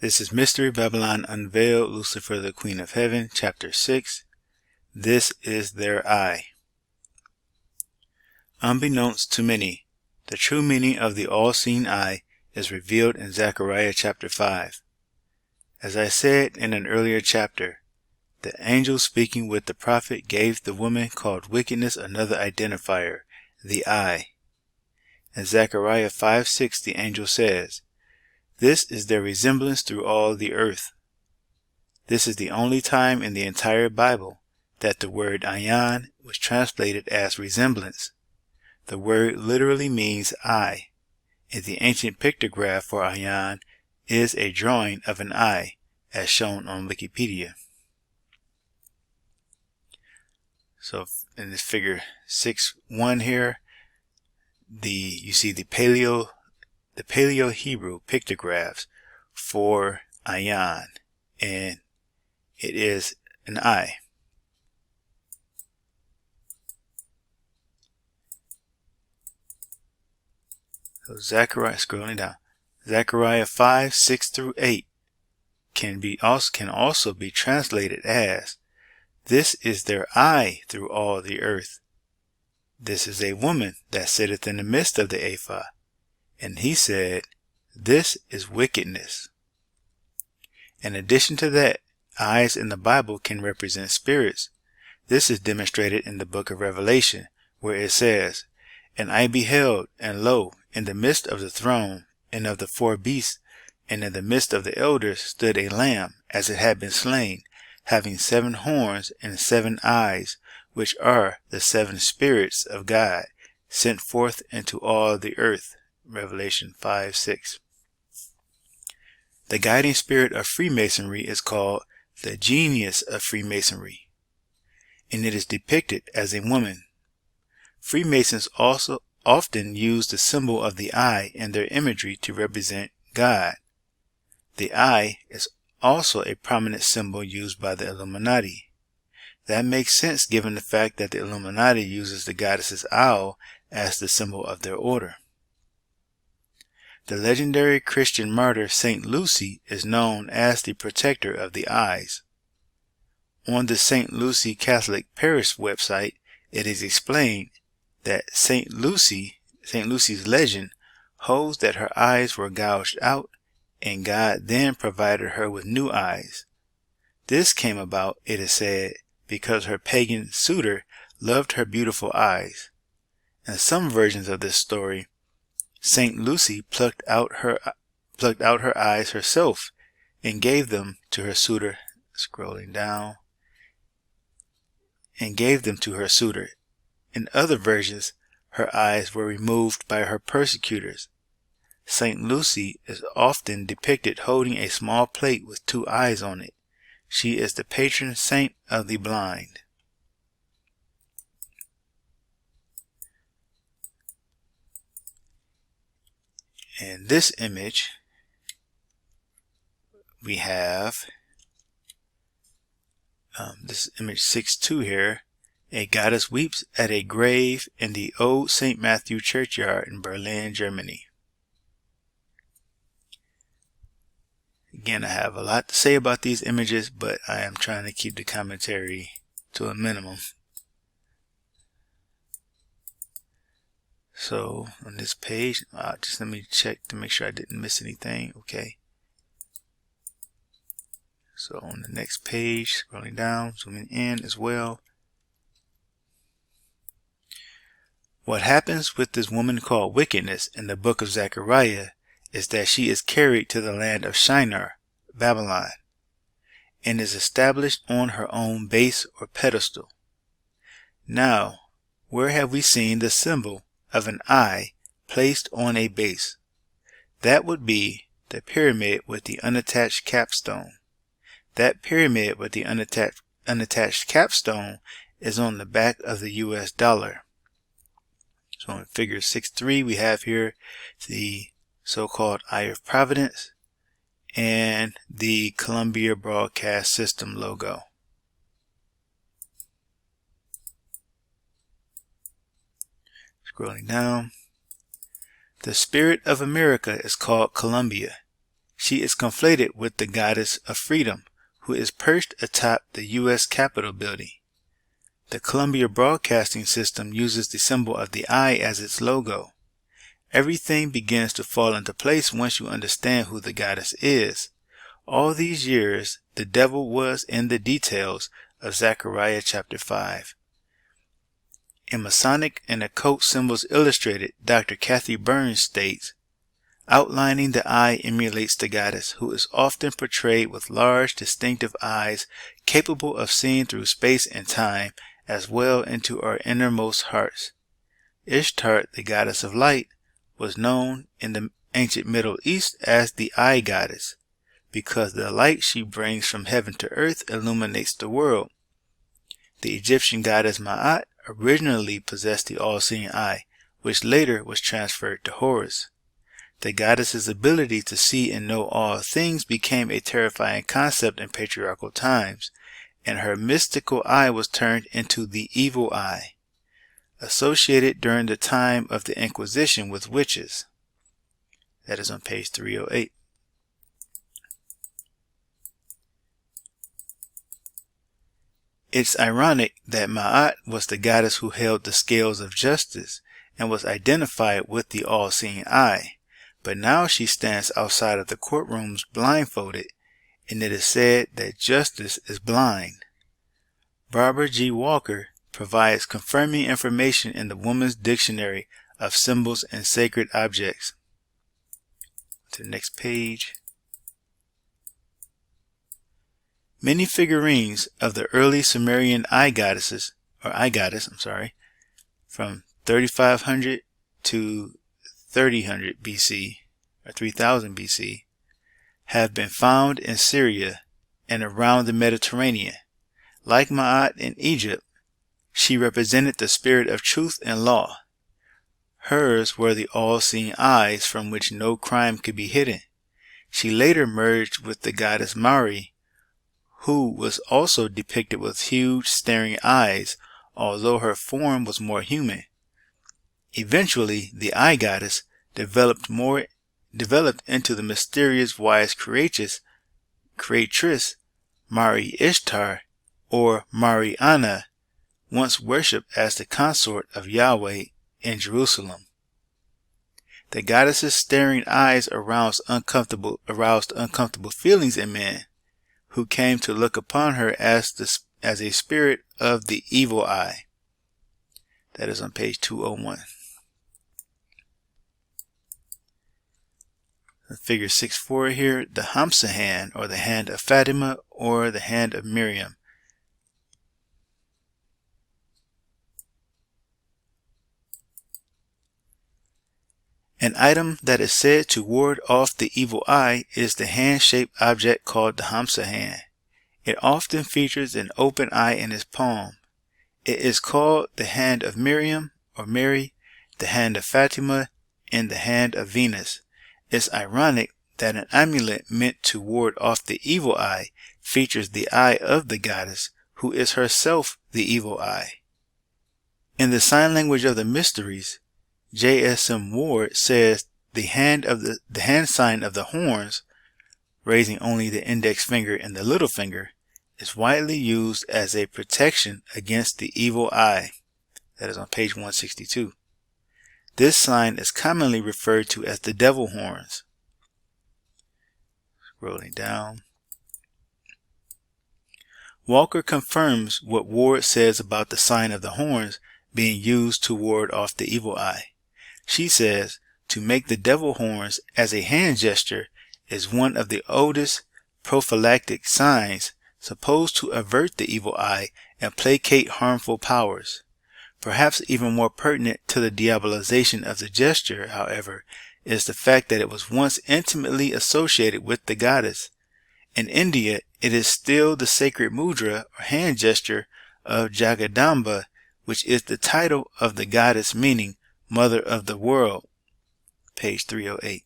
This is Mystery Babylon Unveiled, Lucifer the Queen of Heaven, Chapter 6. This is their eye. Unbeknownst to many, the true meaning of the all-seeing eye is revealed in Zechariah chapter 5. As I said in an earlier chapter, the angel speaking with the prophet gave the woman called wickedness another identifier, the eye. In Zechariah 5:6 the angel says, "This is their resemblance through all the earth." This is the only time in the entire Bible that the word ayan was translated as resemblance. The word literally means eye, and the ancient pictograph for ayan is a drawing of an eye, as shown on Wikipedia. So in this figure 6.1 here, you see the Paleo-Hebrew pictographs for ayan, and it is an eye. So Zechariah, scrolling down, Zechariah 5:6-8 can also be translated as, "This is their eye through all the earth. This is a woman that sitteth in the midst of the ephah." And he said, "This is wickedness." In addition to that, eyes in the Bible can represent spirits. This is demonstrated in the book of Revelation, where it says, "And I beheld, and lo, in the midst of the throne, and of the four beasts, and in the midst of the elders stood a lamb, as it had been slain, having 7 horns and 7 eyes, which are the 7 spirits of God, sent forth into all the earth." Revelation 5:6. The guiding spirit of Freemasonry is called the genius of Freemasonry, and it is depicted as a woman. Freemasons also often use the symbol of the eye in their imagery to represent God. The eye is also a prominent symbol used by the Illuminati. That makes sense given the fact that the Illuminati uses the goddess's owl as the symbol of their order. The legendary Christian martyr Saint Lucy is known as the protector of the eyes. On the Saint Lucy Catholic Parish website, it is explained that Saint Lucy's legend holds that her eyes were gouged out, and God then provided her with new eyes. This came about, it is said, because her pagan suitor loved her beautiful eyes. In some versions of this story, Saint Lucy plucked out her eyes herself and gave them to her suitor. Scrolling down, and gave them to her suitor. In other versions, her eyes were removed by her persecutors. Saint Lucy is often depicted holding a small plate with 2 eyes on it. She is the patron saint of the blind. In this image, we have this image 6.2 here. A goddess weeps at a grave in the old St. Matthew churchyard in Berlin, Germany. Again, I have a lot to say about these images, but I am trying to keep the commentary to a minimum. So on this page, just let me check to make sure I didn't miss anything. Okay. So on the next page, scrolling down, zooming in as well. What happens with this woman called wickedness in the book of Zechariah is that she is carried to the land of Shinar, Babylon, and is established on her own base or pedestal. Now, where have we seen the symbol of an eye placed on a base? That would be the pyramid with the unattached capstone. That pyramid with the unattached capstone is on the back of the US dollar. So in figure 6.3 we have here the so-called Eye of Providence and the Columbia Broadcast System logo. Scrolling down, the spirit of America is called Columbia. She is conflated with the goddess of freedom, who is perched atop the U.S. Capitol building. The Columbia Broadcasting System uses the symbol of the eye as its logo. Everything begins to fall into place once you understand who the goddess is. All these years, the devil was in the details of Zechariah chapter 5. In Masonic and Occult Symbols Illustrated, Dr. Kathy Burns states, outlining the eye emulates the goddess, who is often portrayed with large, distinctive eyes capable of seeing through space and time as well into our innermost hearts. Ishtar, the goddess of light, was known in the ancient Middle East as the eye goddess, because the light she brings from heaven to earth illuminates the world. The Egyptian goddess Ma'at originally possessed the all-seeing eye, which later was transferred to Horus. The goddess's ability to see and know all things became a terrifying concept in patriarchal times, and her mystical eye was turned into the evil eye, associated during the time of the Inquisition with witches. That is on page 308. It's ironic that Ma'at was the goddess who held the scales of justice and was identified with the all-seeing eye, but now she stands outside of the courtrooms blindfolded, and it is said that justice is blind. Barbara G. Walker provides confirming information in the Woman's Dictionary of Symbols and Sacred Objects. To the next page. Many figurines of the early Sumerian eye goddess, from 3500 to 3000 BC, or 3000 BC, have been found in Syria and around the Mediterranean. Like Ma'at in Egypt, she represented the spirit of truth and law. Hers were the all-seeing eyes from which no crime could be hidden. She later merged with the goddess Mari, who was also depicted with huge staring eyes, although her form was more human. Eventually, the eye goddess developed into the mysterious wise creatrix Mari Ishtar, or Mariana, once worshipped as the consort of Yahweh in Jerusalem. The goddess's staring eyes aroused uncomfortable feelings in men, who came to look upon her as a spirit of the evil eye. That is on page 201. Figure 6.4 here, the Hamsa hand, or the hand of Fatima, or the hand of Miriam. An item that is said to ward off the evil eye is the hand-shaped object called the Hamsa hand. It often features an open eye in its palm. It is called the hand of Miriam, or Mary, the hand of Fatima, and the hand of Venus. It's ironic that an amulet meant to ward off the evil eye features the eye of the goddess, who is herself the evil eye. In the sign language of the mysteries, J.S.M. Ward says the hand sign of the horns, raising only the index finger and the little finger, is widely used as a protection against the evil eye. That is on page 162. This sign is commonly referred to as the devil horns. Scrolling down. Walker confirms what Ward says about the sign of the horns being used to ward off the evil eye. She says to make the devil horns as a hand gesture is one of the oldest prophylactic signs supposed to avert the evil eye and placate harmful powers. Perhaps even more pertinent to the diabolization of the gesture, however, is the fact that it was once intimately associated with the goddess. In India, it is still the sacred mudra or hand gesture of Jagadamba, which is the title of the goddess meaning Mother of the World. Page 308.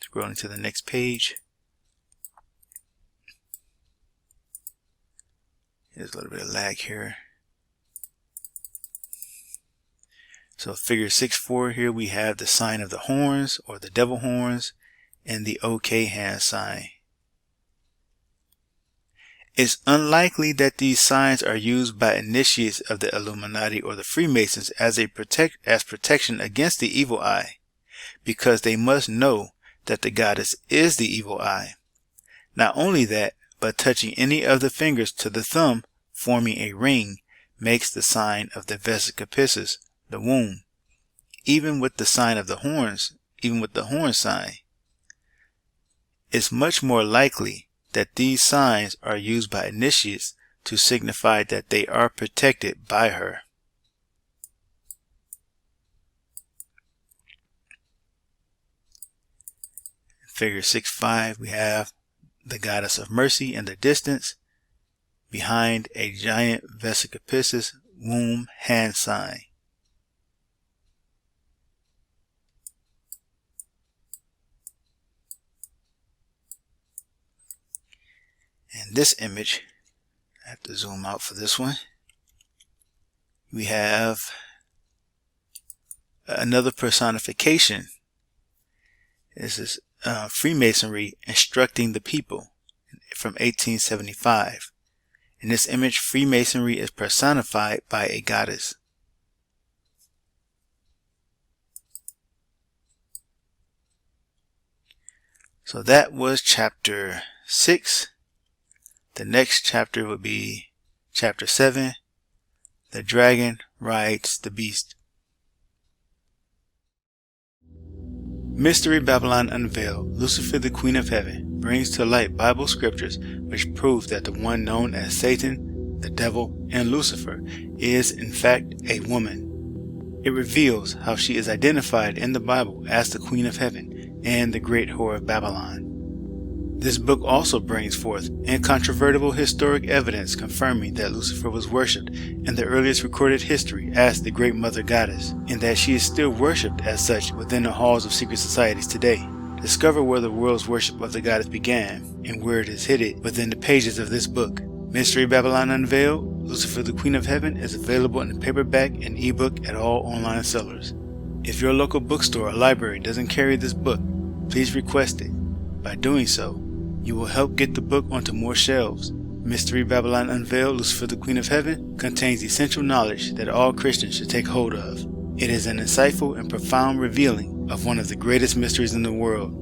Scrolling to the next page. There's a little bit of lag here. So figure 6.4 here we have the sign of the horns or the devil horns and the OK hand sign. It's unlikely that these signs are used by initiates of the Illuminati or the Freemasons as protection against the evil eye, because they must know that the goddess is the evil eye. Not only that, but touching any of the fingers to the thumb, forming a ring, makes the sign of the vesica piscis, the womb, even with the sign of the horns, even with the horn sign. It's much more likely that these signs are used by initiates to signify that they are protected by her. Figure 6.5, we have the goddess of mercy in the distance behind a giant vesica piscis womb hand sign. In this image, I have to zoom out for this one, we have another personification. This is Freemasonry instructing the people from 1875. In this image, Freemasonry is personified by a goddess. So that was chapter 6. The next chapter would be chapter 7. The dragon rides the beast. Mystery Babylon Unveiled. Lucifer, the Queen of Heaven, brings to light Bible scriptures which prove that the one known as Satan, the devil, and Lucifer is in fact a woman. It reveals how she is identified in the Bible as the Queen of Heaven and the great whore of Babylon. This book also brings forth incontrovertible historic evidence confirming that Lucifer was worshipped in the earliest recorded history as the Great Mother Goddess, and that she is still worshipped as such within the halls of secret societies today. Discover where the world's worship of the goddess began and where it is hidden within the pages of this book. Mystery Babylon Unveiled, Lucifer the Queen of Heaven is available in paperback and ebook at all online sellers. If your local bookstore or library doesn't carry this book, please request it. By doing so, you will help get the book onto more shelves. Mystery Babylon Unveiled, Lucifer the Queen of Heaven contains essential knowledge that all Christians should take hold of. It is an insightful and profound revealing of one of the greatest mysteries in the world.